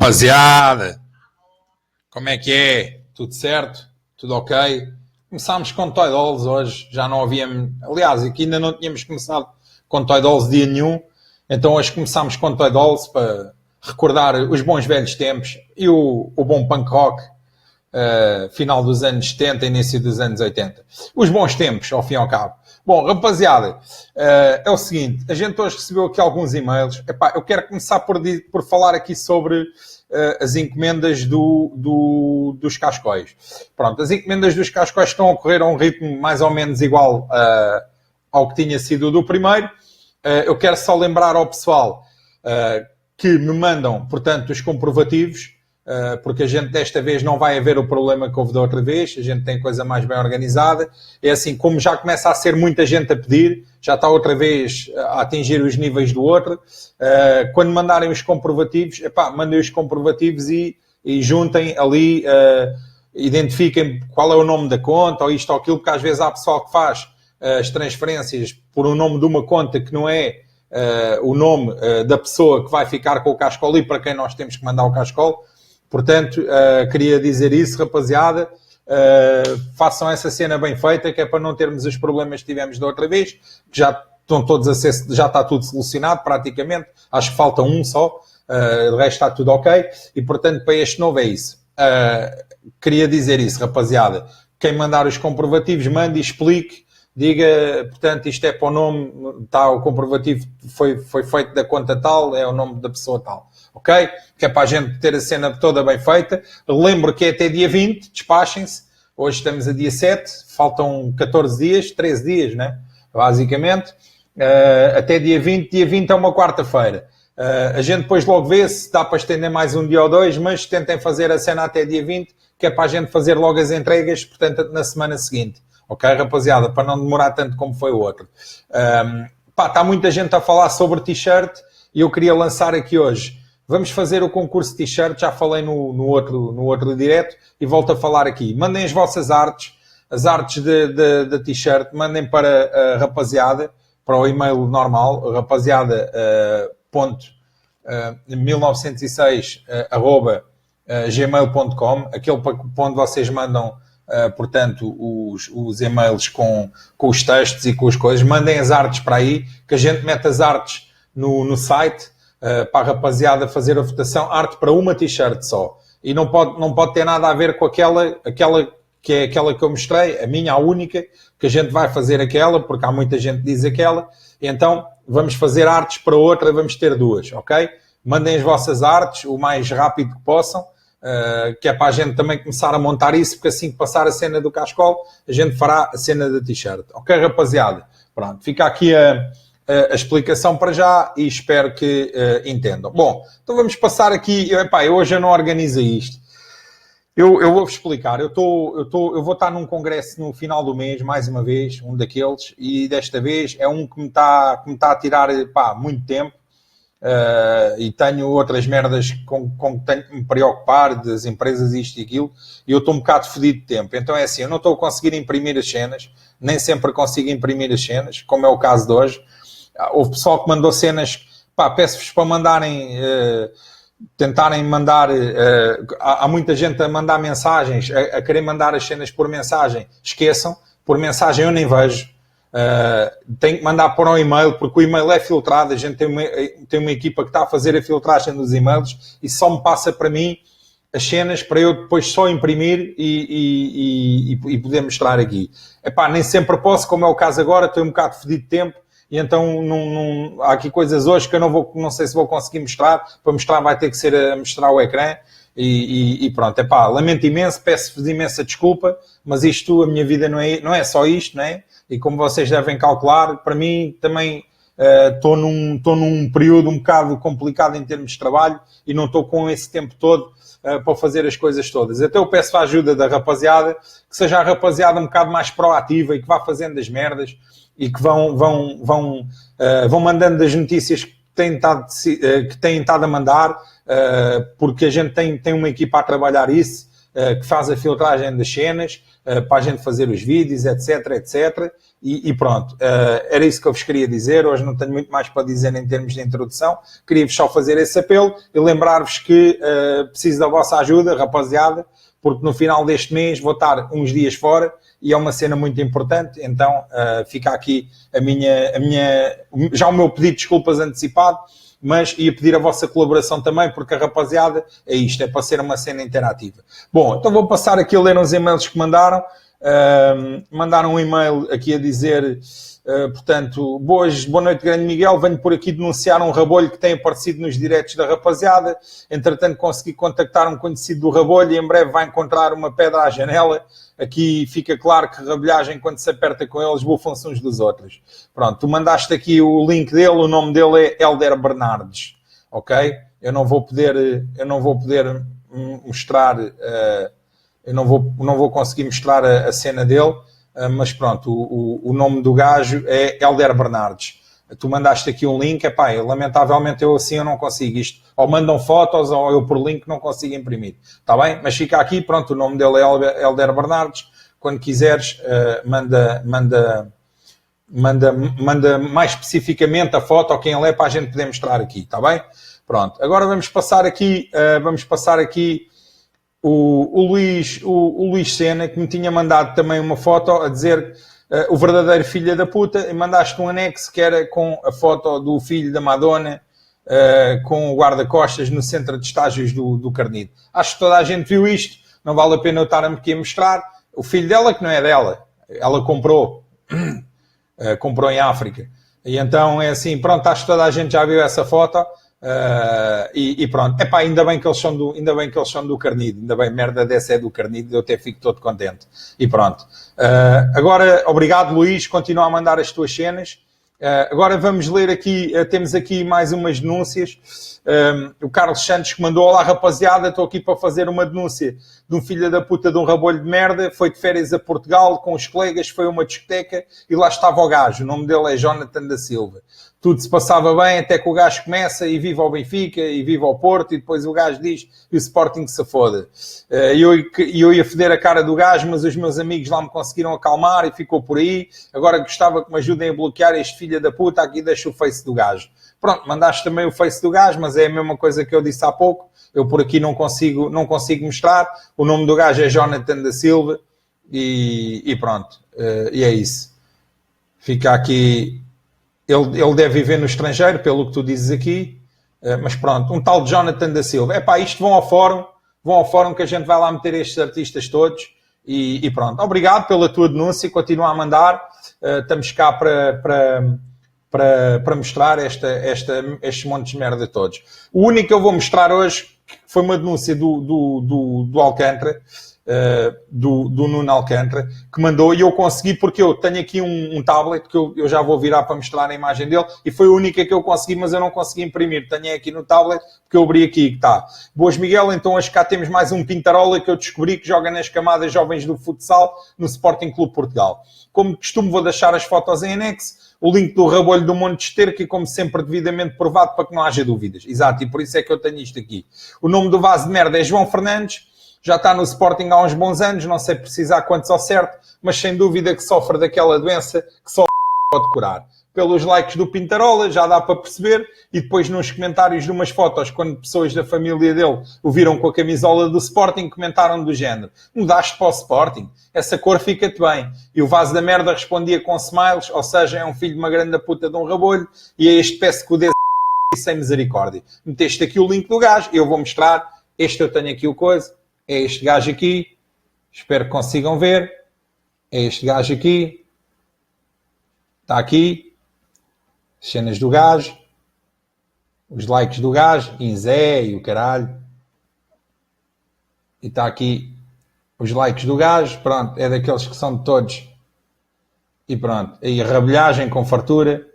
Rapaziada, como é que é? Tudo certo? Tudo ok? Começámos com Toy Dolls hoje, já não havíamos... Aliás, aqui ainda não tínhamos começado com Toy Dolls dia nenhum, então hoje começámos com Toy Dolls para recordar os bons velhos tempos e o bom punk rock, final dos anos 70, início dos anos 80. Os bons tempos, ao fim e ao cabo. Bom, rapaziada, é o seguinte, a gente hoje recebeu aqui alguns e-mails. Epá, eu quero começar por falar aqui sobre as encomendas dos cascóis. Pronto, as encomendas dos cascóis estão a ocorrer a um ritmo mais ou menos igual ao que tinha sido do primeiro. Eu quero só lembrar ao pessoal que me mandam, portanto, os comprovativos, porque a gente desta vez não vai haver o problema que houve da outra vez, a gente tem coisa mais bem organizada. É assim, como já começa a ser muita gente a pedir, já está outra vez a atingir os níveis do outro, quando mandarem os comprovativos, mandem os comprovativos e juntem ali, identifiquem qual é o nome da conta, ou isto ou aquilo, porque às vezes há pessoal que faz as transferências por um nome de uma conta que não é o nome da pessoa que vai ficar com o cascol e para quem nós temos que mandar o cascol. Portanto, queria dizer isso, rapaziada. Façam essa cena bem feita, que é para não termos os problemas que tivemos da outra vez, que já estão todos já está tudo solucionado praticamente. Acho que falta um só, o resto está tudo ok. E, portanto, para este novo é isso. Queria dizer isso, rapaziada. Quem mandar os comprovativos, mande e explique. Diga, portanto, isto é para o nome, tá, o comprovativo foi feito da conta tal, é o nome da pessoa tal. Ok? Que é para a gente ter a cena toda bem feita. Lembro que é até dia 20, despachem-se. Hoje estamos a dia 7, faltam 14 dias, 13 dias, né? Basicamente. Até dia 20. Dia 20 é uma quarta-feira. A gente depois logo vê se dá para estender mais um dia ou dois, mas tentem fazer a cena até dia 20, que é para a gente fazer logo as entregas, portanto, na semana seguinte. Ok, rapaziada? Para não demorar tanto como foi o outro. Está muita gente a falar sobre t-shirt e eu queria lançar aqui hoje. Vamos fazer o concurso de t-shirt, já falei no outro direto e volto a falar aqui. Mandem as vossas artes, as artes de t-shirt, mandem para a rapaziada, para o e-mail normal, rapaziada.1906@gmail.com, aquele para onde vocês mandam, portanto, os e-mails com os textos e com as coisas. Mandem as artes para aí, que a gente mete as artes no site, para a rapaziada fazer a votação. Arte para uma t-shirt só. E não pode ter nada a ver com aquela que é aquela que eu mostrei, a minha, a única, que a gente vai fazer aquela, porque há muita gente que diz aquela. Então, vamos fazer artes para outra, vamos ter duas, ok? Mandem as vossas artes o mais rápido que possam, que é para a gente também começar a montar isso, porque assim que passar a cena do cascol, a gente fará a cena da t-shirt. Ok, rapaziada? Pronto, fica aqui a explicação para já e espero que entendam. Bom, então vamos passar aqui. Eu hoje eu não organizo isto. Eu vou-vos explicar. Eu vou estar num congresso no final do mês, mais uma vez, um daqueles, e desta vez é um que me está a tirar muito tempo. E tenho outras merdas com que tenho que me preocupar, das empresas, isto e aquilo, e eu estou um bocado fodido de tempo. Então é assim, eu não estou a conseguir imprimir as cenas, nem sempre consigo imprimir as cenas, como é o caso de hoje. Houve pessoal que mandou cenas, peço-vos para mandarem, tentarem mandar, há muita gente a mandar mensagens, a querer mandar as cenas por mensagem. Esqueçam, por mensagem eu nem vejo. Tenho que mandar por um e-mail, porque o e-mail é filtrado, a gente tem uma equipa que está a fazer a filtragem dos e-mails e só me passa para mim as cenas para eu depois só imprimir e poder mostrar aqui. Nem sempre posso, como é o caso agora, estou um bocado fedido de tempo. E então há aqui coisas hoje que eu não sei se vou conseguir mostrar. Para mostrar vai ter que ser a mostrar o ecrã. E pronto, lamento imenso, peço-vos imensa desculpa, mas isto, a minha vida não é só isto, não é? E como vocês devem calcular, para mim também estou num período um bocado complicado em termos de trabalho e não estou com esse tempo todo para fazer as coisas todas. Então eu peço a ajuda da rapaziada, que seja a rapaziada um bocado mais proativa e que vá fazendo as merdas e que vão mandando as notícias que têm estado a mandar, porque a gente tem uma equipa a trabalhar isso. que faz a filtragem das cenas, para a gente fazer os vídeos, etc, etc. E pronto, era isso que eu vos queria dizer. Hoje não tenho muito mais para dizer em termos de introdução. Queria-vos só fazer esse apelo e lembrar-vos que preciso da vossa ajuda, rapaziada, porque no final deste mês vou estar uns dias fora e é uma cena muito importante. Então fica aqui já o meu pedido de desculpas antecipado, mas ia pedir a vossa colaboração também, porque a rapaziada é isto, é para ser uma cena interativa. Bom, então vou passar aqui a ler uns e-mails que mandaram. Mandaram um e-mail aqui a dizer, portanto, boa noite, grande Miguel, venho por aqui denunciar um rabolho que tem aparecido nos diretos da rapaziada. Entretanto, consegui contactar um conhecido do rabolho e em breve vai encontrar uma pedra à janela. Aqui fica claro que rabolhagem, quando se aperta com eles, bufam-se uns dos outros. Pronto, tu mandaste aqui o link dele, o nome dele é Helder Bernardes, ok? Eu não vou poder mostrar... eu não vou conseguir mostrar a cena dele, mas pronto, o nome do gajo é Helder Bernardes. Tu mandaste aqui um link, lamentavelmente eu não consigo isto. Ou mandam fotos ou eu por link não consigo imprimir. Está bem? Mas fica aqui, pronto, o nome dele é Helder Bernardes. Quando quiseres, manda mais especificamente a foto ou quem ele é para a gente poder mostrar aqui, está bem? Pronto, agora vamos passar aqui o Luís Sena, que me tinha mandado também uma foto a dizer o verdadeiro filho da puta, e mandaste um anexo que era com a foto do filho da Madonna com o guarda-costas no centro de estágios do Carnido. Acho que toda a gente viu isto, não vale a pena eu estar aqui a mostrar. O filho dela, que não é dela, ela comprou em África. E então é assim, pronto, acho que toda a gente já viu essa foto. E pronto, ainda bem que eles são do Carnido, ainda bem, merda dessa é do Carnido, eu até fico todo contente. E pronto, agora obrigado, Luís, continua a mandar as tuas cenas. Agora vamos ler aqui, temos aqui mais umas denúncias. O Carlos Santos que mandou: olá rapaziada, estou aqui para fazer uma denúncia de um filho da puta de um rabolho de merda, foi de férias a Portugal com os colegas, foi a uma discoteca e lá estava o gajo, o nome dele é Jonathan da Silva. Tudo se passava bem até que o gajo começa e vive ao Benfica e vive ao Porto e depois o gajo diz e o Sporting se foda. Eu ia foder a cara do gajo, mas os meus amigos lá me conseguiram acalmar e ficou por aí. Agora gostava que me ajudem a bloquear este filho da puta, aqui deixo o face do gajo. Pronto, mandaste também o face do gajo, mas é a mesma coisa que eu disse há pouco. Eu por aqui não consigo mostrar. O nome do gajo é Jonathan da Silva e pronto. E é isso. Fica aqui... Ele deve viver no estrangeiro, pelo que tu dizes aqui. Mas pronto, um tal de Jonathan da Silva. Isto vão ao fórum que a gente vai lá meter estes artistas todos. E pronto. Obrigado pela tua denúncia. Continua a mandar. Estamos cá para mostrar estes montes de merda todos. O único que eu vou mostrar hoje foi uma denúncia do Alcântara, do Nuno Alcântara, que mandou, e eu consegui porque eu tenho aqui um tablet que eu já vou virar para mostrar a imagem dele, e foi a única que eu consegui, mas eu não consegui imprimir. Tenho aqui no tablet, porque eu abri aqui, que está. Boas, Miguel, então hoje cá temos mais um pintarola que eu descobri que joga nas camadas jovens do futsal no Sporting Clube Portugal. Como de costume, vou deixar as fotos em anexo, o link do rabolho do Monte de Esterco e, como sempre, devidamente provado para que não haja dúvidas. Exato, e por isso é que eu tenho isto aqui. O nome do vaso de merda é João Fernandes, já está no Sporting há uns bons anos, não sei precisar quantos ao certo, mas sem dúvida que sofre daquela doença que só pode curar. Pelos likes do Pintarola, já dá para perceber, e depois nos comentários de umas fotos, quando pessoas da família dele o viram com a camisola do Sporting, comentaram do género: mudaste para o Sporting, essa cor fica-te bem. E o vaso da merda respondia com smiles, ou seja, é um filho de uma grande puta de um rabolho, e é este peço que o dedo sem misericórdia. Meteste aqui o link do gajo, eu vou mostrar, este eu tenho aqui o coisa, é este gajo aqui, espero que consigam ver, é este gajo aqui, está aqui, cenas do gajo, os likes do gajo, Inzé e o caralho, e está aqui os likes do gajo, pronto, é daqueles que são de todos, e pronto, aí a rabelhagem com fartura,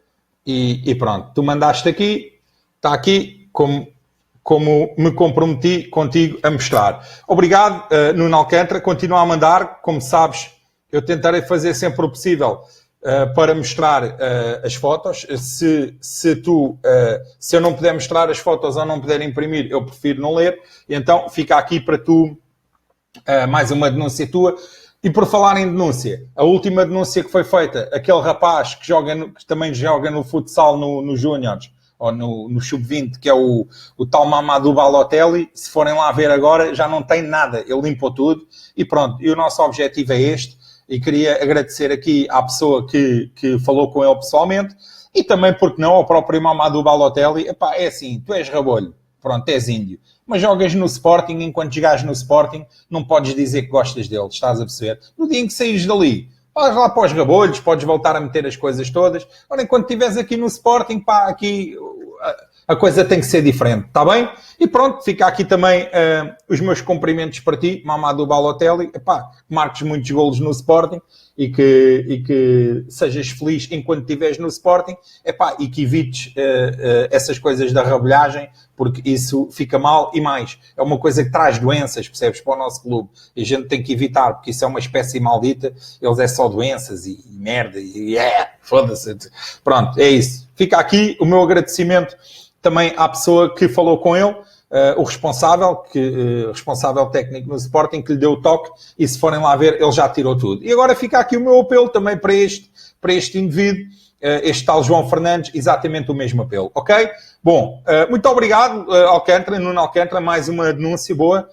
e pronto, tu mandaste aqui, está aqui, como me comprometi contigo a mostrar. Obrigado, Nuno Alcântara, continua a mandar, como sabes, eu tentarei fazer sempre o possível para mostrar as fotos. Se eu não puder mostrar as fotos ou não puder imprimir, eu prefiro não ler. E então fica aqui para tu Mais uma denúncia tua. E por falar em denúncia, a última denúncia que foi feita, aquele rapaz que, que também joga no futsal no Júniors, ou no Sub-20, que é o tal Mamadou Balotelli, se forem lá ver agora, já não tem nada. Ele limpou tudo e pronto. E o nosso objetivo é este. E queria agradecer aqui à pessoa que falou com ele pessoalmente e também, porque não, ao próprio Mamadou Balotelli. Epá, é assim, tu és rabolho. Pronto, és índio. Mas jogas no Sporting, enquanto jogas no Sporting, não podes dizer que gostas dele, estás a perceber? No dia em que saís dali, vais lá para os rabolhos, podes voltar a meter as coisas todas. Ora, enquanto estiveres aqui no Sporting, pá, aqui a coisa tem que ser diferente, está bem? E pronto, fica aqui também os meus cumprimentos para ti, Mamadou Balotelli. Epá, marques muitos golos no Sporting e que sejas feliz enquanto estiveres no Sporting. Epá, e que evites essas coisas da rabolhagem, porque isso fica mal e mais. É uma coisa que traz doenças, percebes, para o nosso clube. E a gente tem que evitar, porque isso é uma espécie maldita. Eles é só doenças e merda e foda-se. Pronto, é isso. Fica aqui o meu agradecimento também à pessoa que falou com ele, o responsável, responsável técnico no Sporting, que lhe deu o toque, e se forem lá ver, ele já tirou tudo. E agora fica aqui o meu apelo também para este indivíduo, este tal João Fernandes, exatamente o mesmo apelo, ok? Bom, muito obrigado, Alcântara, Nuno Alcântara, mais uma denúncia boa.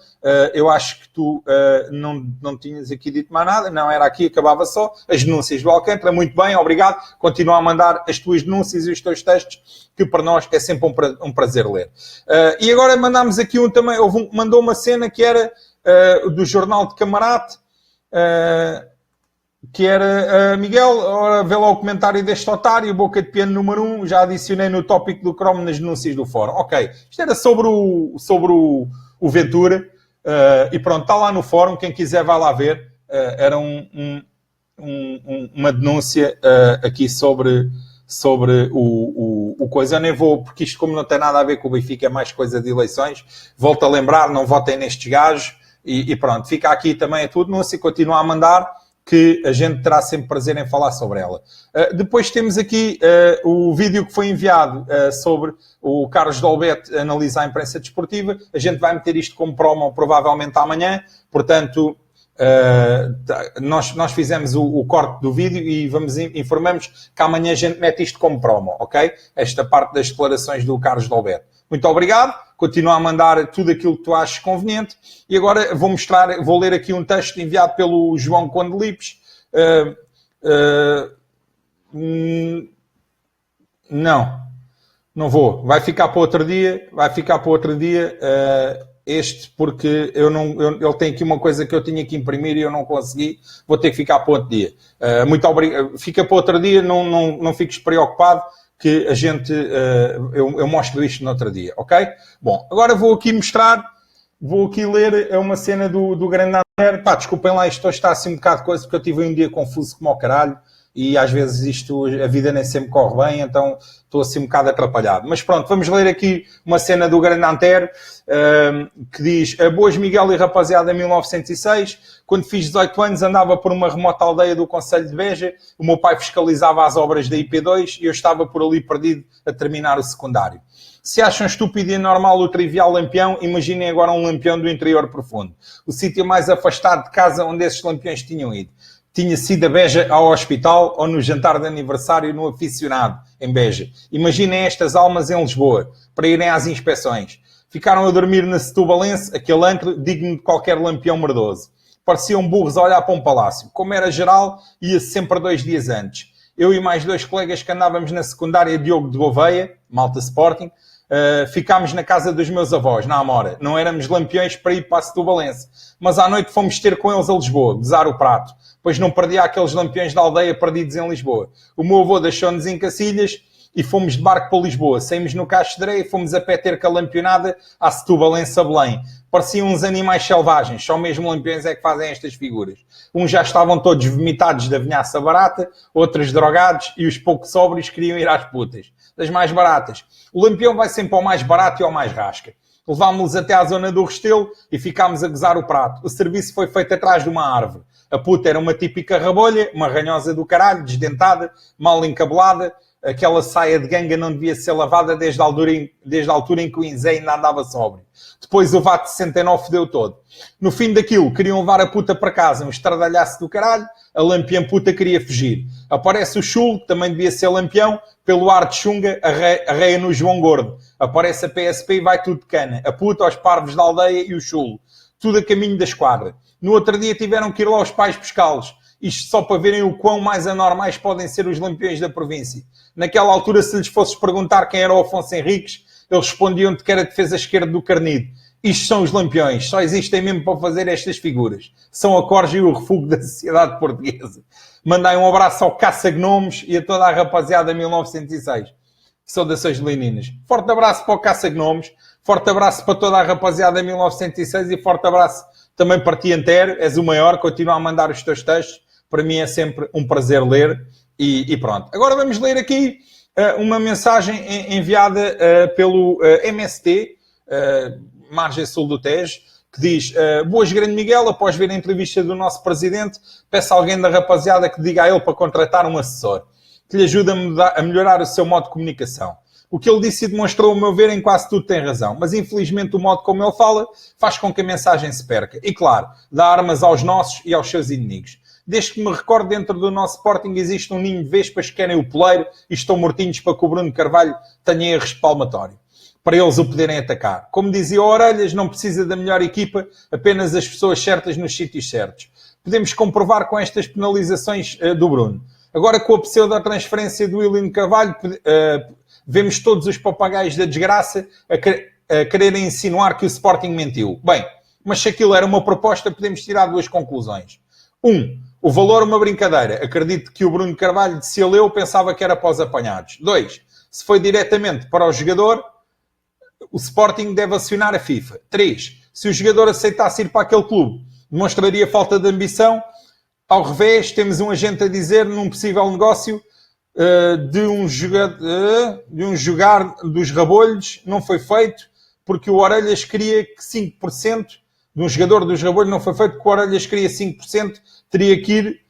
Eu acho que tu não tinhas aqui dito mais nada, não era aqui, acabava só. As denúncias do Alcântara, muito bem, obrigado. Continua a mandar as tuas denúncias e os teus textos, que para nós é sempre um prazer ler. E agora mandámos aqui também, mandou uma cena que era do Jornal de Camarate, que era Miguel, ora, vê lá o comentário deste otário, boca de piano número 1, já adicionei no tópico do Chrome nas denúncias do fórum. Ok, isto era sobre o Ventura, e pronto, está lá no fórum, quem quiser vai lá ver. Era uma denúncia aqui sobre o coisa. Eu nem vou, porque isto como não tem nada a ver com o Benfica, é mais coisa de eleições. Volto a lembrar, não votem nestes gajos, e pronto, fica aqui também a tua denúncia, continua a mandar, que a gente terá sempre prazer em falar sobre ela. Depois temos aqui o vídeo que foi enviado sobre o Carlos Dolbete analisar a imprensa desportiva. A gente vai meter isto como promo provavelmente amanhã. Portanto, nós fizemos o corte do vídeo e informamos que amanhã a gente mete isto como promo, ok? Esta parte das declarações do Carlos Dolbete. Muito obrigado. Continua a mandar tudo aquilo que tu achas conveniente. E agora vou ler aqui um texto enviado pelo João Condelipes. Não vou. Vai ficar para outro dia. Porque ele tem aqui uma coisa que eu tinha que imprimir e eu não consegui. Vou ter que ficar para outro dia. Muito obrigado. Fica para outro dia. Não fiques preocupado, que a gente, eu mostro isto no outro dia, ok? Bom, agora vou aqui ler uma cena do grande André. Pá, desculpem lá, isto hoje está assim um bocado de coisa, porque eu tive um dia confuso como ao caralho, e às vezes a vida nem sempre corre bem, então estou assim um bocado atrapalhado. Mas pronto, vamos ler aqui uma cena do grande Antero, que diz: Boas Miguel e rapaziada, em 1906, quando fiz 18 anos, andava por uma remota aldeia do concelho de Beja, o meu pai fiscalizava as obras da IP2 e eu estava por ali perdido a terminar o secundário. Se acham estúpido e anormal o trivial lampião, imaginem agora um lampião do interior profundo. O sítio mais afastado de casa onde esses lampiões tinham ido. Tinha sido a Beja ao hospital ou no jantar de aniversário no Aficionado, em Beja. Imaginem estas almas em Lisboa, para irem às inspeções. Ficaram a dormir na Setubalense, aquele antro digno de qualquer lampião merdoso. Pareciam burros a olhar para um palácio. Como era geral, ia sempre 2 dias antes. Eu e mais 2 colegas que andávamos na secundária Diogo de Gouveia, Malta Sporting, ficámos na casa dos meus avós, na Amora. Não éramos lampiões para ir para a Setubalense. Mas à noite fomos ter com eles a Lisboa, gozar o prato. Pois não perdia aqueles lampiões da aldeia perdidos em Lisboa. O meu avô deixou-nos em Cacilhas e fomos de barco para Lisboa. Saímos no Caixo de Areia e fomos a pé ter calampionada à Setubalense a Belém. Pareciam uns animais selvagens. Só mesmo lampiões é que fazem estas figuras. Uns já estavam todos vomitados da vinhaça barata, outros drogados, e os pouco sóbrios queriam ir às putas. Das mais baratas. O lampião vai sempre ao mais barato e ao mais rasca. Levámos-los até à zona do Restelo e ficámos a gozar o prato. O serviço foi feito atrás de uma árvore. A puta era uma típica rabolha, uma ranhosa do caralho, desdentada, mal encabelada, aquela saia de ganga não devia ser lavada desde a altura em que o Inzé ainda andava sóbrio. Depois o VAT 69 fodeu todo. No fim daquilo, queriam levar a puta para casa, um estradalhaço do caralho, a lampião puta queria fugir. Aparece o Chulo, que também devia ser lampião, pelo ar de chunga, arreia no João Gordo. Aparece a PSP e vai tudo de cana. A puta, aos parvos da aldeia e o Chulo. Tudo a caminho da esquadra. No outro dia tiveram que ir lá os pais pescá-los. Isto só para verem o quão mais anormais podem ser os lampiões da província. Naquela altura, se lhes fosses perguntar quem era o Afonso Henriques, eles respondiam-te que era a defesa esquerda do Carnido. Isto são os lampiões. Só existem mesmo para fazer estas figuras. São a corja e o refúgio da sociedade portuguesa. Mandai um abraço ao Caça-Gnomos e a toda a rapaziada de 1906. Saudações leninas. Forte abraço para o Caça-Gnomos. Forte abraço para toda a rapaziada de 1906 e forte abraço também para ti, Antero. És o maior. Continua a mandar os teus textos. Para mim é sempre um prazer ler. E pronto. Agora vamos ler aqui uma mensagem enviada pelo MST, Margem Sul do Tejo, que diz: boas, grande Miguel, após ver a entrevista do nosso presidente, peço a alguém da rapaziada que diga a ele para contratar um assessor, que lhe ajude a melhorar o seu modo de comunicação. O que ele disse e demonstrou, ao meu ver, em quase tudo tem razão, mas infelizmente o modo como ele fala faz com que a mensagem se perca. E claro, dá armas aos nossos e aos seus inimigos. Desde que me recordo, dentro do nosso Sporting existe um ninho de vespas que querem o poleiro e estão mortinhos para que o Bruno Carvalho tenha erros de palmatório, para eles o poderem atacar. Como dizia o Orelhas, não precisa da melhor equipa, apenas as pessoas certas nos sítios certos. Podemos comprovar com estas penalizações do Bruno. Agora, com a pseudo-transferência do Willian Carvalho, vemos todos os papagaios da desgraça a quererem insinuar que o Sporting mentiu. Bem, mas se aquilo era uma proposta, podemos tirar duas conclusões. O valor é uma brincadeira. Acredito que o Bruno Carvalho, se ele leu, pensava que era para os apanhados. 2. Se foi diretamente para o jogador, o Sporting deve acionar a FIFA. 3. Se o jogador aceitasse ir para aquele clube, demonstraria falta de ambição. Ao revés, temos um agente a dizer num possível negócio de um jogar dos rabolhos não foi feito porque o Orelhas queria que 5% de um jogador dos rabolhos não foi feito porque o Orelhas queria 5%, teria que ir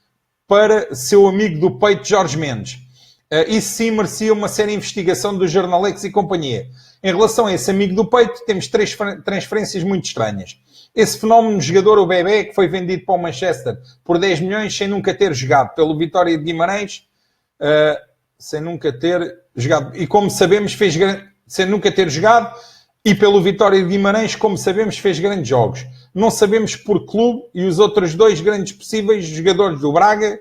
para seu amigo do peito Jorge Mendes. Isso sim merecia uma séria investigação do Jornalex e companhia. Em relação a esse amigo do peito, temos 3 transferências muito estranhas. Esse fenómeno jogador, o Bebé, que foi vendido para o Manchester por 10 milhões sem nunca ter jogado pelo Vitória de Guimarães, sem nunca ter jogado. E como sabemos, sem nunca ter jogado, e pelo Vitória de Guimarães, como sabemos, fez grandes jogos. Não sabemos por clube e os outros 2 grandes possíveis jogadores do Braga,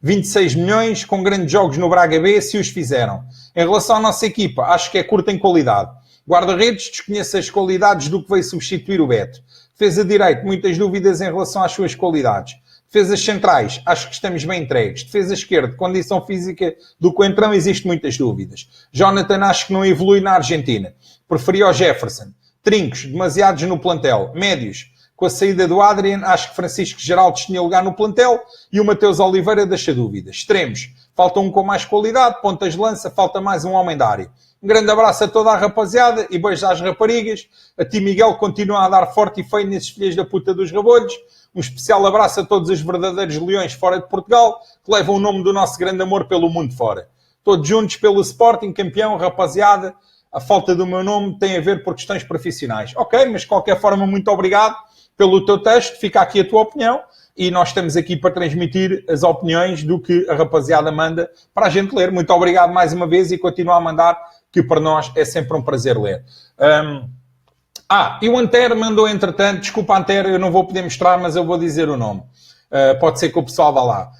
26 milhões, com grandes jogos no Braga B, se os fizeram. Em relação à nossa equipa, acho que é curta em qualidade. Guarda-redes, desconheço as qualidades do que veio substituir o Beto. Defesa de direito, muitas dúvidas em relação às suas qualidades. Defesas centrais, acho que estamos bem entregues. Defesa esquerda, condição física do Coentrão, existe muitas dúvidas. Jonathan, acho que não evolui na Argentina. Preferia o Jefferson. Trincos, demasiados no plantel. Médios, com a saída do Adrian, acho que Francisco Geraldo tinha lugar no plantel e o Mateus Oliveira deixa dúvidas. Extremos, falta um com mais qualidade. Pontas de lança, falta mais um homem da área. Um grande abraço a toda a rapaziada e beijos às raparigas. A ti, Miguel, continua a dar forte e feio nesses filhos da puta dos rabolhos. Um especial abraço a todos os verdadeiros leões fora de Portugal, que levam o nome do nosso grande amor pelo mundo fora. Todos juntos pelo Sporting, campeão, rapaziada. A falta do meu nome tem a ver por questões profissionais. Ok, mas de qualquer forma, muito obrigado pelo teu texto. Fica aqui a tua opinião. E nós estamos aqui para transmitir as opiniões do que a rapaziada manda para a gente ler. Muito obrigado mais uma vez e continua a mandar, que para nós é sempre um prazer ler. E o Antero mandou, entretanto, desculpa, Antero, eu não vou poder mostrar, mas eu vou dizer o nome. Pode ser que o pessoal vá lá.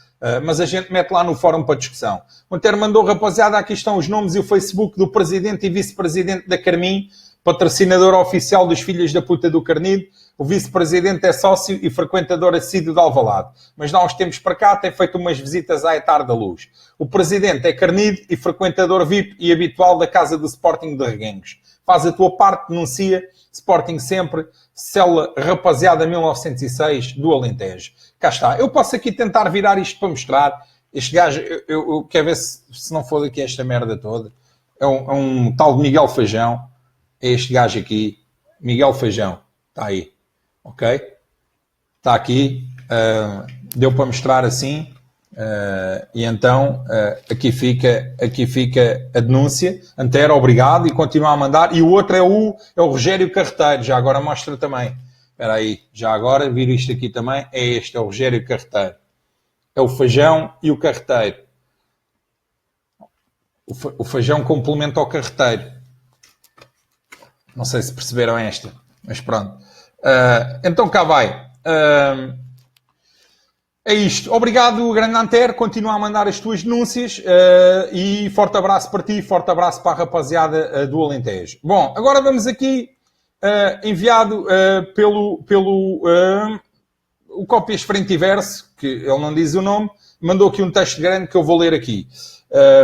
Mas a gente mete lá no fórum para discussão. O Antero mandou, rapaziada, aqui estão os nomes e o Facebook do presidente e vice-presidente da Carmim, patrocinador oficial dos filhos da puta do Carnido. O vice-presidente é sócio e frequentador assíduo de Alvalade, mas há uns tempos para cá tem feito umas visitas à Etar da Luz. O presidente é Carnido e frequentador VIP e habitual da casa do Sporting de Reguengos. Faz a tua parte, denuncia, Sporting sempre, célula rapaziada 1906 do Alentejo. Cá está. Eu posso aqui tentar virar isto para mostrar. Este gajo, eu quero ver se não for daqui esta merda toda. É um tal de Miguel Feijão. É este gajo aqui. Miguel Feijão. Está aí. Ok? Está aqui. Deu para mostrar assim. E então, aqui fica a denúncia. Antero, obrigado, e continua a mandar. E o outro é o Rogério Carreteiro, já agora mostra também. Espera aí, já agora, vir isto aqui também. É este, é o Rogério Carreteiro. É o Feijão e o Carreteiro. O Feijão complementa ao Carreteiro. Não sei se perceberam esta, mas pronto. Então cá vai. É isto. Obrigado, grande Antero. Continua a mandar as tuas denúncias e forte abraço para ti, forte abraço para a rapaziada do Alentejo. Bom, agora vamos aqui, enviado pelo o Cópias Frente e Verso, que ele não diz o nome, mandou aqui um texto grande que eu vou ler aqui.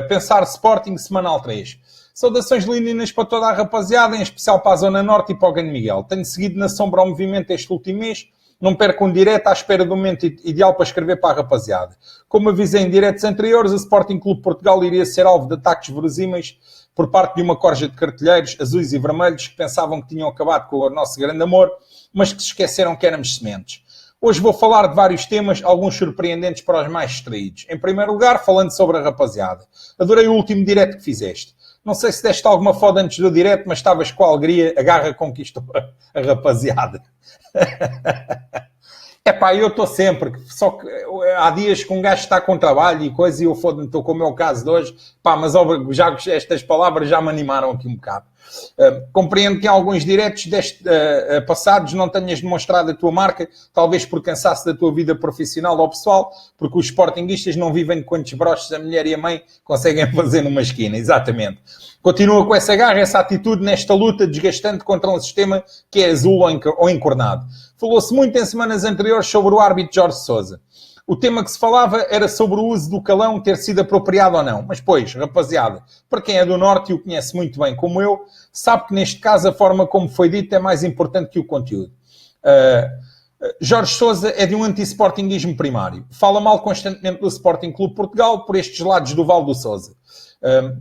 Pensar Sporting, Semanal 3. Saudações leoninas para toda a rapaziada, em especial para a Zona Norte e para o Gano Miguel. Tenho seguido na sombra o movimento este último mês. Não perco um direto à espera do momento ideal para escrever para a rapaziada. Como avisei em diretos anteriores, o Sporting Clube Portugal iria ser alvo de ataques verosímeis por parte de uma corja de cartilheiros azuis e vermelhos que pensavam que tinham acabado com o nosso grande amor, mas que se esqueceram que éramos sementes. Hoje vou falar de vários temas, alguns surpreendentes para os mais distraídos. Em primeiro lugar, falando sobre a rapaziada. Adorei o último direto que fizeste. Não sei se deste alguma foda antes do direto, mas estavas com alegria, a garra conquistou a rapaziada. Epá, eu estou sempre, só que há dias que um gajo está com trabalho e coisa e eu foda-me, estou com o meu caso de hoje, pá, mas já estas palavras já me animaram aqui um bocado. Compreendo que em alguns diretos passados não tenhas demonstrado a tua marca, talvez por cansaço da tua vida profissional ou pessoal, porque os sportinguistas não vivem de quantos broches a mulher e a mãe conseguem fazer numa esquina, exatamente. Continua com essa garra, essa atitude nesta luta desgastante contra um sistema que é azul ou encornado. Falou-se muito em semanas anteriores sobre o árbitro Jorge Sousa. O tema que se falava era sobre o uso do calão ter sido apropriado ou não. Mas, pois, rapaziada, para quem é do Norte e o conhece muito bem como eu, sabe que neste caso a forma como foi dito é mais importante que o conteúdo. Jorge Sousa é de um anti-sportinguismo primário. Fala mal constantemente do Sporting Clube Portugal por estes lados do Val do Sousa.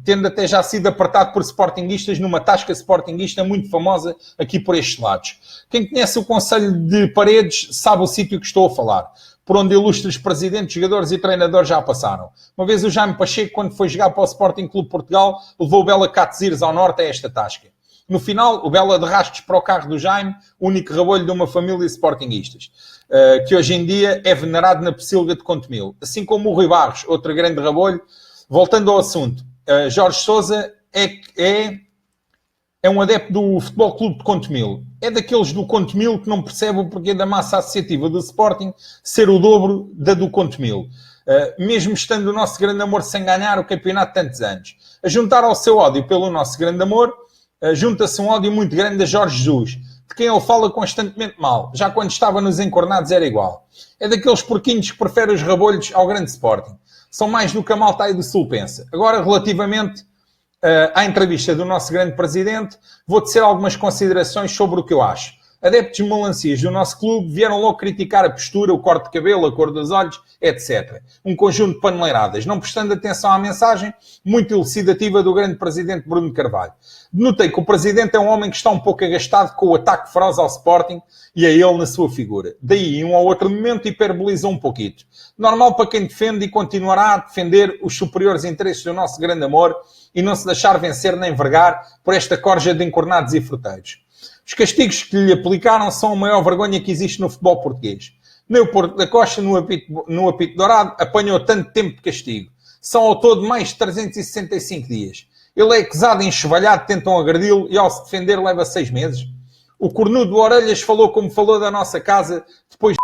Tendo até já sido apertado por sportinguistas numa tasca sportinguista muito famosa aqui por estes lados. Quem conhece o Conselho de Paredes sabe o sítio que estou a falar, por onde ilustres presidentes, jogadores e treinadores já passaram. Uma vez o Jaime Pacheco, quando foi jogar para o Sporting Clube Portugal, levou o Bela Catzires ao norte a esta tasca. No final, o Bela de rastos para o carro do Jaime, único rabolho de uma família de sportinguistas, que hoje em dia é venerado na Pocilga de Contomil. Assim como o Rui Barros, outro grande rabolho. Voltando ao assunto, Jorge Sousa é um adepto do Futebol Clube de Contomil. É daqueles do Contomil que não percebe o porquê da massa associativa do Sporting ser o dobro da do Contomil. Mesmo estando o nosso grande amor sem ganhar o campeonato de tantos anos. A juntar ao seu ódio pelo nosso grande amor, junta-se um ódio muito grande a Jorge Jesus, de quem ele fala constantemente mal. Já quando estava nos encornados era igual. É daqueles porquinhos que prefere os rabolhos ao grande Sporting. São mais do que a malta aí do Sul pensa. Agora, relativamente à entrevista do nosso grande presidente, vou tecer algumas considerações sobre o que eu acho. Adeptos de melancias do nosso clube vieram logo criticar a postura, o corte de cabelo, a cor dos olhos, etc. Um conjunto de paneleiradas, não prestando atenção à mensagem muito elucidativa do grande presidente Bruno Carvalho. Notei que o presidente é um homem que está um pouco agastado com o ataque feroz ao Sporting e a ele na sua figura. Daí, em um ou outro momento, hiperbolizou um pouquinho. Normal para quem defende e continuará a defender os superiores interesses do nosso grande amor e não se deixar vencer nem vergar por esta corja de encornados e fruteiros. Os castigos que lhe aplicaram são a maior vergonha que existe no futebol português. Nem o Porto da Costa, no apito dourado, apanhou tanto tempo de castigo. São ao todo mais de 365 dias. Ele é acusado e enxovalhado, tentam agredi-lo e ao se defender leva 6 meses. O cornudo do Orelhas falou como falou da nossa casa, depois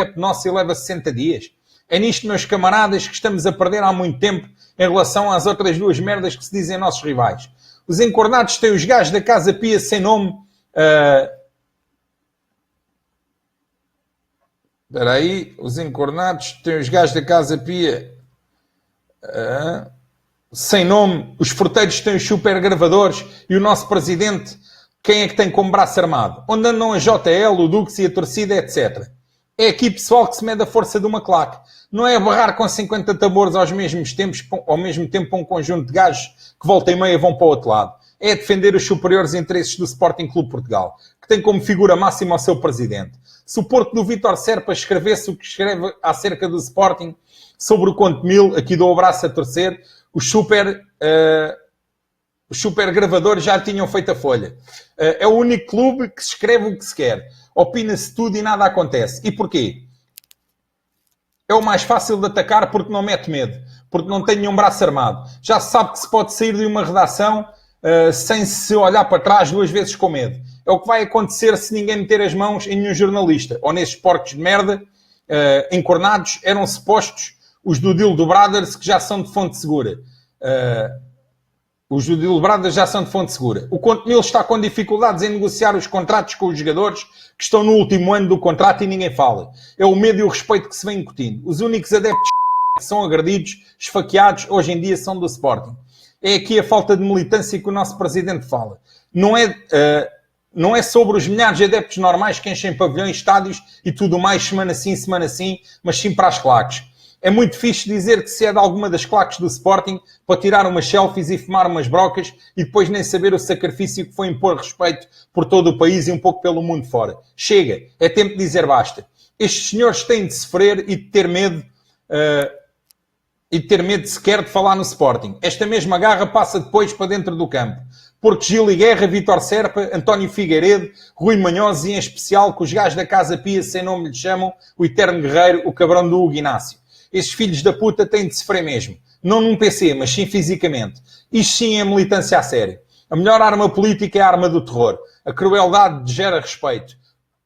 de nossa e leva 60 dias. É nisto, meus camaradas, que estamos a perder há muito tempo em relação às outras duas merdas que se dizem nossos rivais. Os encornados têm os gajos da Casa Pia sem nome. Espera aí, os encornados têm os gajos da Casa Pia sem nome, os fruteiros têm os super gravadores e o nosso presidente, quem é que tem como braço armado? Onde andam a JL, o Dux e a torcida, etc. É aqui, pessoal, que se mede a força de uma claque. Não é barrar com 50 tambores ao mesmo tempo para um conjunto de gajos que volta e meia vão para o outro lado. É defender os superiores interesses do Sporting Clube Portugal, que tem como figura máxima o seu presidente. Se o Porto do Vítor Serpa escrevesse o que escreve acerca do Sporting sobre o Conte Mil, aqui dou o braço a torcer, os super gravadores já tinham feito a folha. É o único clube que se escreve o que se quer. Opina-se tudo e nada acontece. E porquê? É o mais fácil de atacar porque não mete medo. Porque não tem nenhum braço armado. Já se sabe que se pode sair de uma redação sem se olhar para trás 2 vezes com medo. É o que vai acontecer se ninguém meter as mãos em nenhum jornalista. Ou nesses porcos de merda, encornados, eram supostos os do Dildo Brothers, que já são de fonte segura. Os do Dildo Brothers já são de fonte segura. O Conte Mil está com dificuldades em negociar os contratos com os jogadores que estão no último ano do contrato e ninguém fala. É o medo e o respeito que se vem incutindo. Os únicos adeptos que são agredidos, esfaqueados, hoje em dia são do Sporting. É aqui a falta de militância que o nosso Presidente fala. Não é sobre os milhares de adeptos normais que enchem pavilhões, estádios e tudo mais, semana sim, mas sim para as claques. É muito fixe dizer que se é de alguma das claques do Sporting para tirar umas selfies e fumar umas brocas e depois nem saber o sacrifício que foi impor respeito por todo o país e um pouco pelo mundo fora. Chega, é tempo de dizer basta. Estes senhores têm de sofrer e de ter medo sequer de falar no Sporting. Esta mesma garra passa depois para dentro do campo. Porque Gil e Guerra, Vítor Serpa, António Figueiredo, Rui Manhoso e em especial que os gajos da Casa Pia, sem nome lhe chamam, o eterno guerreiro, o cabrão do Hugo Inácio. Esses filhos da puta têm de sofrer mesmo. Não num PC, mas sim fisicamente. Isto sim é militância a sério. A melhor arma política é a arma do terror. A crueldade gera respeito.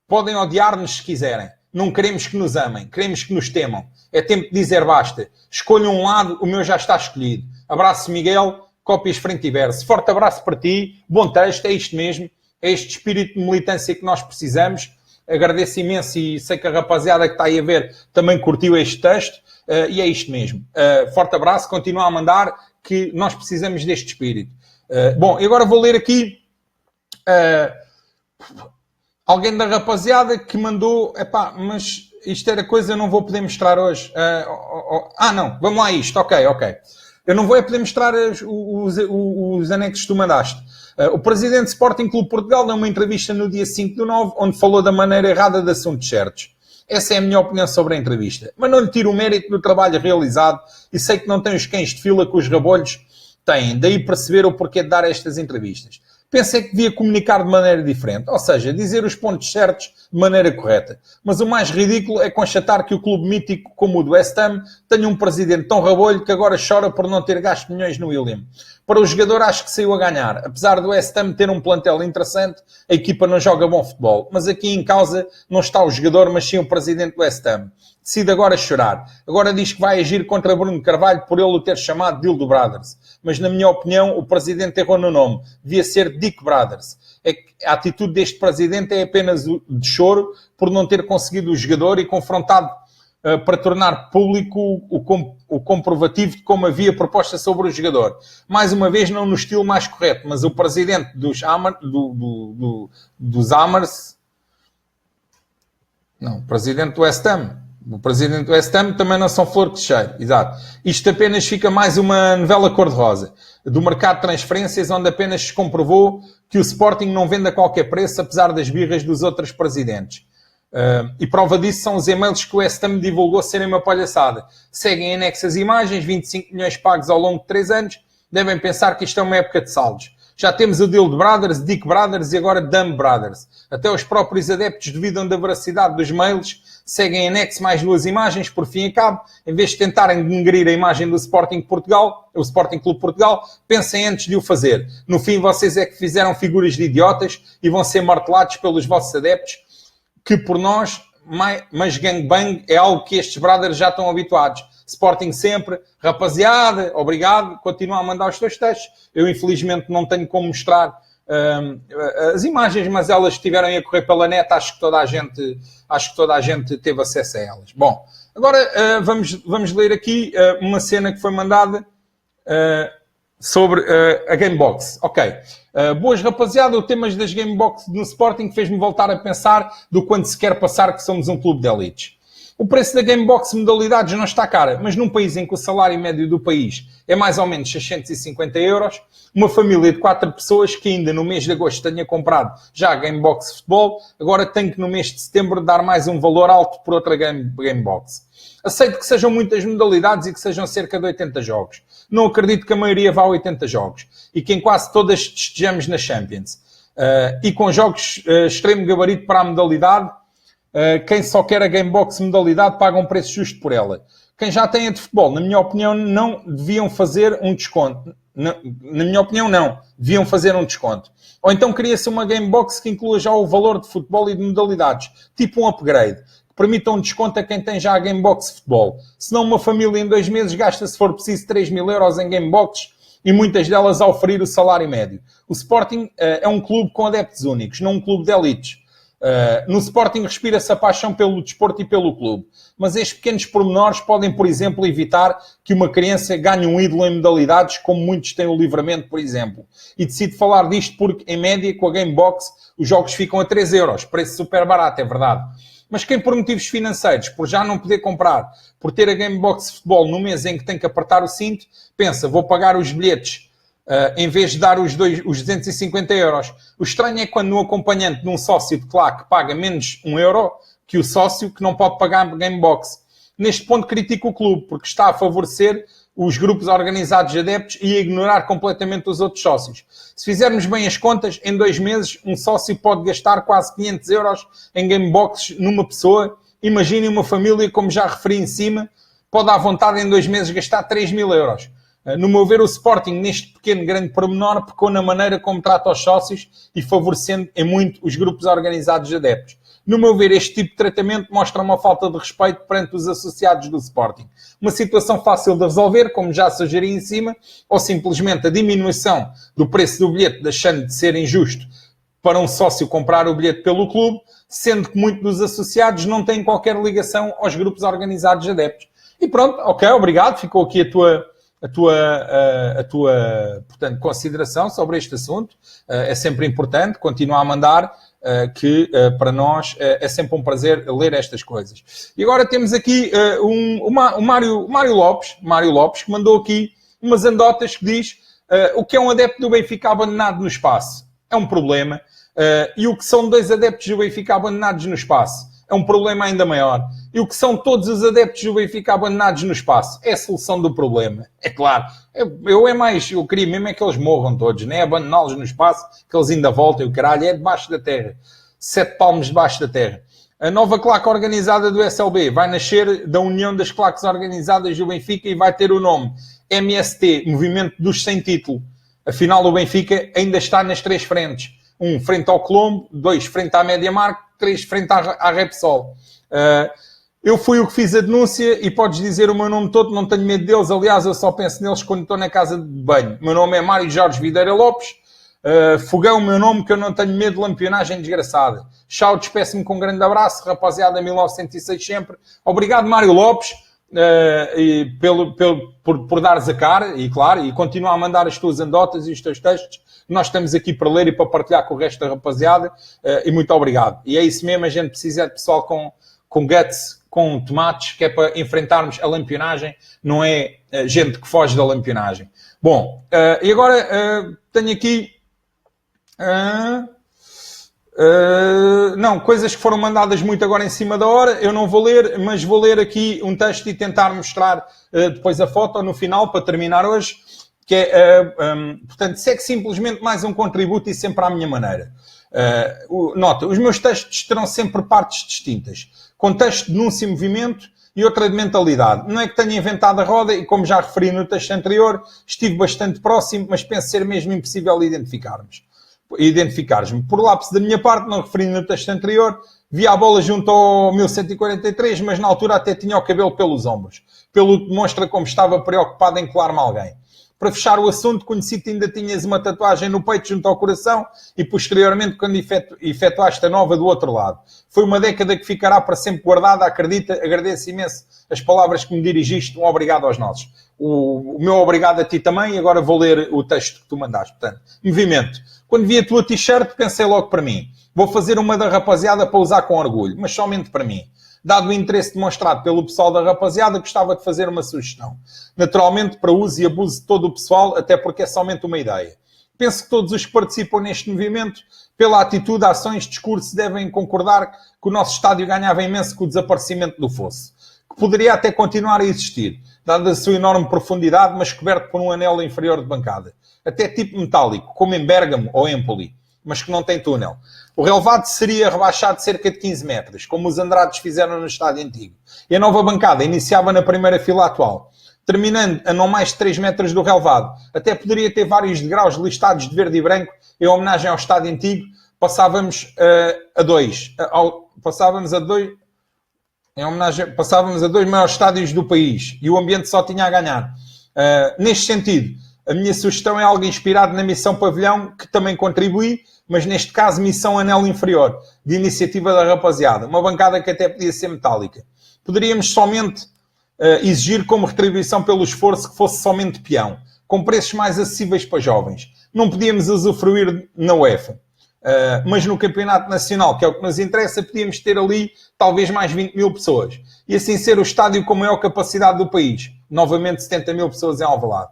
Podem odiar-nos se quiserem. Não queremos que nos amem. Queremos que nos temam. É tempo de dizer basta. Escolham um lado, o meu já está escolhido. Abraço, Miguel. Cópias frente e verso. Forte abraço para ti. Bom texto. É isto mesmo. É este espírito de militância que nós precisamos. Agradeço imenso e sei que a rapaziada que está aí a ver também curtiu este texto. E é isto mesmo. Forte abraço. Continua a mandar que nós precisamos deste espírito. Bom, e agora vou ler aqui alguém da rapaziada que mandou... Epá, mas isto era coisa que eu não vou poder mostrar hoje. Não. Vamos lá a isto. Ok. Eu não vou poder mostrar os anexos que tu mandaste. O presidente do Sporting Clube Portugal deu uma entrevista no dia 5/9, onde falou da maneira errada de assuntos certos. Essa é a minha opinião sobre a entrevista. Mas não lhe tiro o mérito do trabalho realizado e sei que não tem os cães de fila que os rabolhos têm. Daí perceber o porquê de dar estas entrevistas. Pensei que devia comunicar de maneira diferente, ou seja, dizer os pontos certos de maneira correta. Mas o mais ridículo é constatar que o clube mítico como o do West Ham tenha um presidente tão rabolho que agora chora por não ter gasto milhões no William. Para o jogador acho que saiu a ganhar. Apesar do West Ham ter um plantel interessante, a equipa não joga bom futebol. Mas aqui em causa não está o jogador, mas sim o presidente do West Ham. Decide agora chorar. Agora diz que vai agir contra Bruno Carvalho por ele o ter chamado Dildo Brothers. Mas na minha opinião o presidente errou no nome. Devia ser Dick Brothers. A atitude deste presidente é apenas de choro por não ter conseguido o jogador e confrontado para tornar público o comprovativo de como havia proposta sobre o jogador. Mais uma vez, não no estilo mais correto, mas o presidente dos Hammers... Não, o presidente do West Ham. O presidente do West Ham também não são flor que se cheire. Exato. Isto apenas fica mais uma novela cor-de-rosa do mercado de transferências, onde apenas se comprovou que o Sporting não vende a qualquer preço, apesar das birras dos outros presidentes. E prova disso são os e-mails que o West Ham divulgou serem uma palhaçada. Seguem anexas imagens, 25 milhões pagos ao longo de 3 anos. Devem pensar que isto é uma época de saldos. Já temos o Dildo Brothers, Dick Brothers e agora Dumb Brothers. Até os próprios adeptos duvidam da veracidade dos mails. Seguem em anexo mais 2 imagens, por fim e cabo. Em vez de tentarem denegrir a imagem do Sporting Portugal, o Sporting Clube Portugal, pensem antes de o fazer. No fim, vocês é que fizeram figuras de idiotas e vão ser martelados pelos vossos adeptos, que por nós, mas gangbang é algo que estes brothers já estão habituados. Sporting sempre, rapaziada, obrigado, continua a mandar os teus textos. Eu infelizmente não tenho como mostrar as imagens, mas elas estiverem a correr pela net, acho que toda a gente teve acesso a elas. Bom, agora vamos ler aqui uma cena que foi mandada sobre a Gamebox. Ok. Boas rapaziada, o tema das Gamebox no Sporting fez-me voltar a pensar do quanto se quer passar que somos um clube de elites. O preço da Gamebox modalidades não está cara, mas num país em que o salário médio do país é mais ou menos 650 euros, uma família de 4 pessoas que ainda no mês de agosto tenha comprado já a Gamebox Futebol, agora tem que no mês de setembro dar mais um valor alto por outra Gamebox. Aceito que sejam muitas modalidades e que sejam cerca de 80 jogos. Não acredito que a maioria vá a 80 jogos e que em quase todas estejamos na Champions. E com jogos extremo gabarito para a modalidade, quem só quer a Gamebox modalidade paga um preço justo por ela. Quem já tem a de futebol, na minha opinião, não deviam fazer um desconto. Na minha opinião, não. Deviam fazer um desconto. Ou então cria-se uma Gamebox que inclua já o valor de futebol e de modalidades. Tipo um upgrade. Que permita um desconto a quem tem já a Gamebox futebol. Senão uma família em 2 meses gasta, se for preciso, 3 mil euros em Gameboxes e muitas delas a oferir o salário médio. O Sporting é um clube com adeptos únicos, não um clube de elites. No Sporting respira-se a paixão pelo desporto e pelo clube. Mas estes pequenos pormenores podem, por exemplo, evitar que uma criança ganhe um ídolo em modalidades, como muitos têm o Livramento, por exemplo. E decido falar disto porque, em média, com a Gamebox, os jogos ficam a 3 euros. Preço super barato, é verdade. Mas quem por motivos financeiros, por já não poder comprar, por ter a Gamebox Futebol no mês em que tem que apertar o cinto, pensa, vou pagar os bilhetes em vez de dar os 250 euros. O estranho é quando um acompanhante de um sócio de claque paga menos 1 euro que o sócio que não pode pagar a Gamebox. Neste ponto critico o clube, porque está a favorecer os grupos organizados de adeptos e a ignorar completamente os outros sócios. Se fizermos bem as contas, em 2 meses um sócio pode gastar quase 500 euros em Gameboxes numa pessoa. Imaginem uma família, como já referi em cima, pode à vontade em 2 meses gastar 3 mil euros. No meu ver, o Sporting, neste pequeno grande pormenor, pecou na maneira como trata os sócios e favorecendo em muito os grupos organizados de adeptos. No meu ver, este tipo de tratamento mostra uma falta de respeito perante os associados do Sporting. Uma situação fácil de resolver, como já sugeri em cima, ou simplesmente a diminuição do preço do bilhete, deixando de ser injusto para um sócio comprar o bilhete pelo clube, sendo que muitos dos associados não têm qualquer ligação aos grupos organizados de adeptos. E pronto, ok, obrigado, ficou aqui a tua portanto, consideração sobre este assunto. É sempre importante continuar a mandar, que para nós é sempre um prazer ler estas coisas. E agora temos aqui o Mário Lopes, que mandou aqui umas andotas que diz o que é um adepto do Benfica abandonado no espaço. É um problema. E o que são 2 adeptos do Benfica abandonados no espaço? É um problema ainda maior. E o que são todos os adeptos do Benfica abandonados no espaço? É a solução do problema. É claro. Eu queria mesmo é que eles morram todos, não é abandoná-los no espaço, que eles ainda voltem, o caralho, é debaixo da terra. 7 palmos debaixo da terra. A nova claque organizada do SLB vai nascer da união das claques organizadas do Benfica e vai ter o nome MST, Movimento dos Sem Título. Afinal, o Benfica ainda está nas 3 frentes. 1 frente ao Colombo, 2 frente à Mediamarkt, 3 frente à Repsol. Eu fui o que fiz a denúncia e podes dizer o meu nome todo, não tenho medo deles. Aliás, eu só penso neles quando estou na casa de banho. O meu nome é Mário Jorge Videira Lopes. Fogão, o meu nome, que eu não tenho medo de lampionagem desgraçada. Tchau, despeço-me com um grande abraço. Rapaziada, 1906 sempre. Obrigado, Mário Lopes, por dares a cara e, claro, e continua a mandar as tuas andotas e os teus textos. Nós estamos aqui para ler e para partilhar com o resto da rapaziada. E muito obrigado. E é isso mesmo, a gente precisa de pessoal com guts, com tomates, que é para enfrentarmos a lampionagem, não é gente que foge da lampionagem. Bom, e agora tenho aqui... não, coisas que foram mandadas muito agora em cima da hora, eu não vou ler, mas vou ler aqui um texto e tentar mostrar depois a foto no final, para terminar hoje, que é, portanto, segue simplesmente mais um contributo e sempre à minha maneira. Nota, os meus textos terão sempre partes distintas. Contexto, denúncia e movimento e outra de mentalidade. Não é que tenha inventado a roda e, como já referi no texto anterior, estive bastante próximo, mas penso ser mesmo impossível identificar-me. Por lápis da minha parte, não referi no texto anterior, vi a bola junto ao 1143, mas na altura até tinha o cabelo pelos ombros. Pelo que demonstra como estava preocupado em colar-me alguém. Para fechar o assunto, conheci que ainda tinhas uma tatuagem no peito junto ao coração e posteriormente quando efetuaste a nova do outro lado. Foi uma década que ficará para sempre guardada, acredita, agradeço imenso as palavras que me dirigiste, um obrigado aos nossos. O meu obrigado a ti também, e agora vou ler o texto que tu mandaste. Portanto, movimento. Quando vi a tua t-shirt, pensei logo para mim. Vou fazer uma da rapaziada para usar com orgulho, mas somente para mim. Dado o interesse demonstrado pelo pessoal da rapaziada, gostava de fazer uma sugestão. Naturalmente, para uso e abuso de todo o pessoal, até porque é somente uma ideia. Penso que todos os que participam neste movimento, pela atitude, ações, discurso, devem concordar que o nosso estádio ganhava imenso com o desaparecimento do fosso, que poderia até continuar a existir, dada a sua enorme profundidade, mas coberto por um anel inferior de bancada. Até tipo metálico, como em Bérgamo ou Empoli, mas que não tem túnel. O relevado seria rebaixado cerca de 15 metros, como os Andrades fizeram no estádio antigo. E a nova bancada iniciava na primeira fila atual, terminando a não mais de 3 metros do relevado. Até poderia ter vários degraus listados de verde e branco, em homenagem ao estádio antigo. Passávamos a dois maiores estádios do país e o ambiente só tinha a ganhar. Neste sentido, a minha sugestão é algo inspirado na Missão Pavilhão, que também contribuí, mas neste caso Missão Anel Inferior, de iniciativa da rapaziada. Uma bancada que até podia ser metálica. Poderíamos somente exigir como retribuição pelo esforço que fosse somente peão, com preços mais acessíveis para jovens. Não podíamos usufruir na UEFA. Mas no Campeonato Nacional, que é o que nos interessa, podíamos ter ali talvez mais 20 mil pessoas. E assim ser o estádio com a maior capacidade do país. Novamente 70 mil pessoas em Alvalade.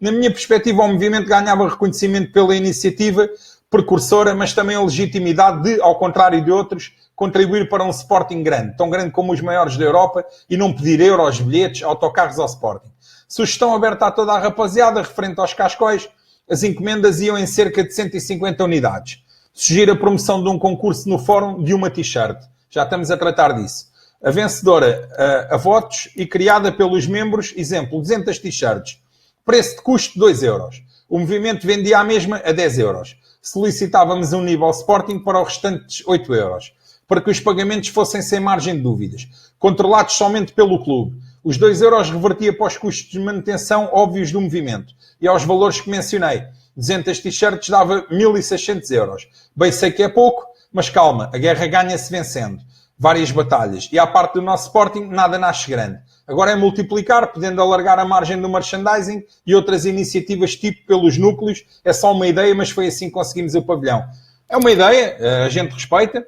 Na minha perspectiva, o movimento ganhava reconhecimento pela iniciativa precursora, mas também a legitimidade de, ao contrário de outros, contribuir para um Sporting grande, tão grande como os maiores da Europa, e não pedir euros, bilhetes, autocarros ao Sporting. Sugestão aberta a toda a rapaziada, referente aos cascóis, as encomendas iam em cerca de 150 unidades. Sugiro a promoção de um concurso no fórum de uma t-shirt. Já estamos a tratar disso. A vencedora a votos e criada pelos membros, exemplo, 200 t-shirts. Preço de custo 2 euros. O movimento vendia a mesma a 10 euros. Solicitávamos um nível Sporting para os restantes 8 euros. Para que os pagamentos fossem sem margem de dúvidas. Controlados somente pelo clube. Os 2 euros revertia para os custos de manutenção óbvios do movimento. E aos valores que mencionei. 200 t-shirts dava 1.600 euros. Bem sei que é pouco, mas calma, a guerra ganha-se vencendo. Várias batalhas. E à parte do nosso Sporting, nada nasce grande. Agora é multiplicar, podendo alargar a margem do merchandising e outras iniciativas tipo pelos núcleos. É só uma ideia, mas foi assim que conseguimos o pavilhão. É uma ideia, a gente respeita.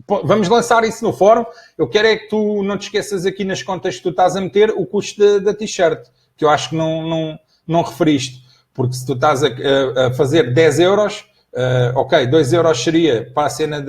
Vamos lançar isso no fórum. Eu quero é que tu não te esqueças aqui nas contas que tu estás a meter o custo da t-shirt, que eu acho que não referiste. Porque se tu estás a fazer 10 euros, ok, 2 euros seria para a cena,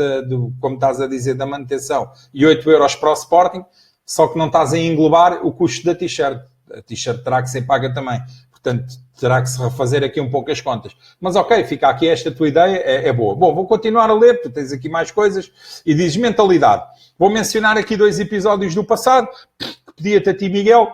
como estás a dizer, da manutenção e 8 euros para o Sporting, só que não estás a englobar o custo da t-shirt. A t-shirt terá que ser paga também. Portanto, terá que se refazer aqui um pouco as contas. Mas ok, fica aqui esta tua ideia, é boa. Bom, vou continuar a ler, tu tens aqui mais coisas. E dizes mentalidade. Vou mencionar aqui 2 episódios do passado, que pedia-te a ti, Miguel,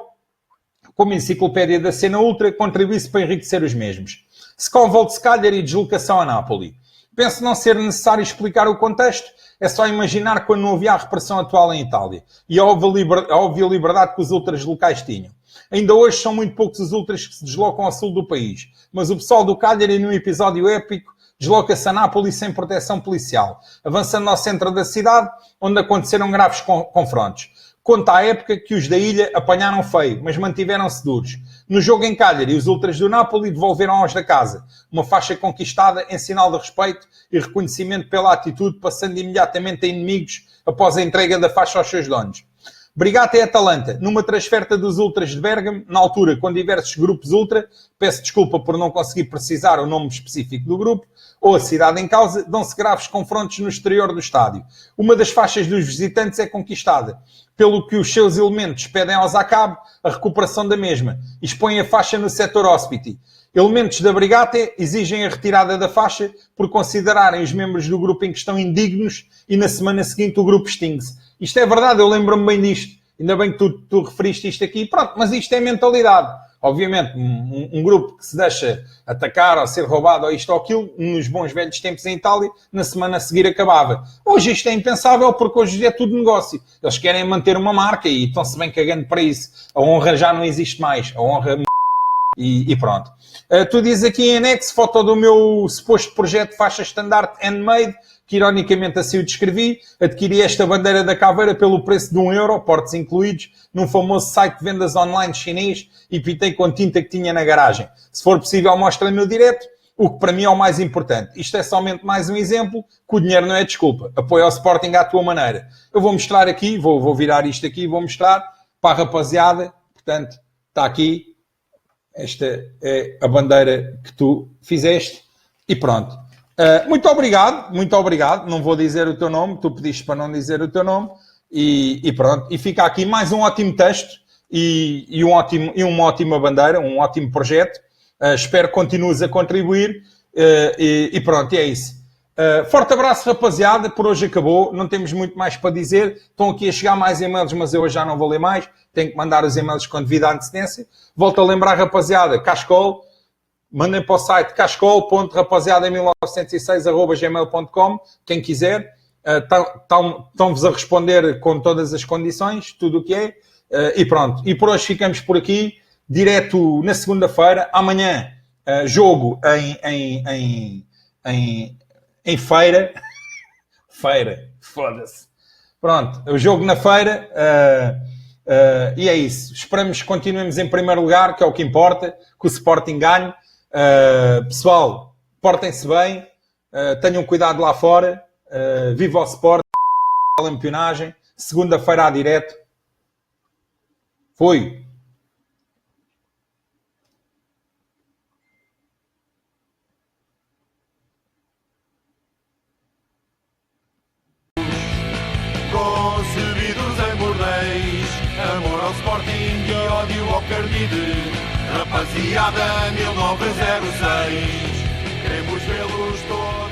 como enciclopédia da cena ultra, contribuísse para enriquecer os mesmos. Sconvold, Cagliari e deslocação a Nápoles. Penso não ser necessário explicar o contexto, é só imaginar quando não havia a repressão atual em Itália e a óbvia liberdade que os ultras locais tinham. Ainda hoje são muito poucos os ultras que se deslocam ao sul do país, mas o pessoal do Cagliari, num episódio épico, desloca-se a Nápoles sem proteção policial, avançando ao centro da cidade, onde aconteceram graves confrontos. Conta à época que os da ilha apanharam feio, mas mantiveram-se duros. No jogo em Cagliari, os ultras do Napoli devolveram aos da casa uma faixa conquistada em sinal de respeito e reconhecimento pela atitude, passando imediatamente a inimigos após a entrega da faixa aos seus donos. Brigata e Atalanta, numa transferta dos ultras de Bérgamo, na altura com diversos grupos ultra, peço desculpa por não conseguir precisar o nome específico do grupo, ou a cidade em causa, dão-se graves confrontos no exterior do estádio. Uma das faixas dos visitantes é conquistada, pelo que os seus elementos pedem aos ACAB a recuperação da mesma e expõem a faixa no setor hospiti. Elementos da Brigata exigem a retirada da faixa por considerarem os membros do grupo em questão indignos e na semana seguinte o grupo extingue-se. Isto é verdade, eu lembro-me bem disto. Ainda bem que tu referiste isto aqui. Pronto, mas isto é mentalidade. Obviamente, um grupo que se deixa atacar ou ser roubado ou isto ou aquilo, nos bons velhos tempos em Itália, na semana a seguir acabava. Hoje isto é impensável porque hoje é tudo negócio. Eles querem manter uma marca e estão-se bem cagando para isso. A honra já não existe mais. A honra... E pronto. Tu dizes aqui em anexo, foto do meu suposto projeto de faixa standard handmade, que ironicamente assim o descrevi. Adquiri esta bandeira da caveira pelo preço de 1 euro, portos incluídos, num famoso site de vendas online chinês e pintei com tinta que tinha na garagem. Se for possível, mostra no direto. o que para mim é o mais importante. Isto é somente mais um exemplo, que o dinheiro não é desculpa. Apoia o Sporting à tua maneira. Eu vou mostrar aqui, vou virar isto aqui, vou mostrar para a rapaziada. Portanto, está aqui. Esta é a bandeira que tu fizeste. E pronto. Muito obrigado. Não vou dizer o teu nome, tu pediste para não dizer o teu nome. E pronto. E fica aqui mais um ótimo texto e uma ótima bandeira, um ótimo projeto. Espero que continues a contribuir. E pronto, é isso. Forte abraço, rapaziada. Por hoje acabou. Não temos muito mais para dizer. Estão aqui a chegar mais e-mails, mas eu hoje já não vou ler mais. Tenho que mandar os e-mails com devida antecedência. Volto a lembrar, rapaziada, Cascol. Mandem para o site cascol.rapaziada1906@gmail.com. Quem quiser. Estão-vos a responder com todas as condições, tudo o que é. E pronto. E por hoje ficamos por aqui. Direto na segunda-feira. Amanhã, jogo em feira. Feira. Foda-se. Pronto. O jogo na feira. E é isso. Esperamos que continuemos em primeiro lugar, que é o que importa. Que o Sporting ganhe. Pessoal, portem-se bem. Tenham cuidado lá fora. Viva o Sporting. A lampionagem. Segunda-feira à direto. Fui. Concebidos em bordéis, amor ao Sporting e ódio ao Cardide. Rapaziada 1906, queremos vê-los todos.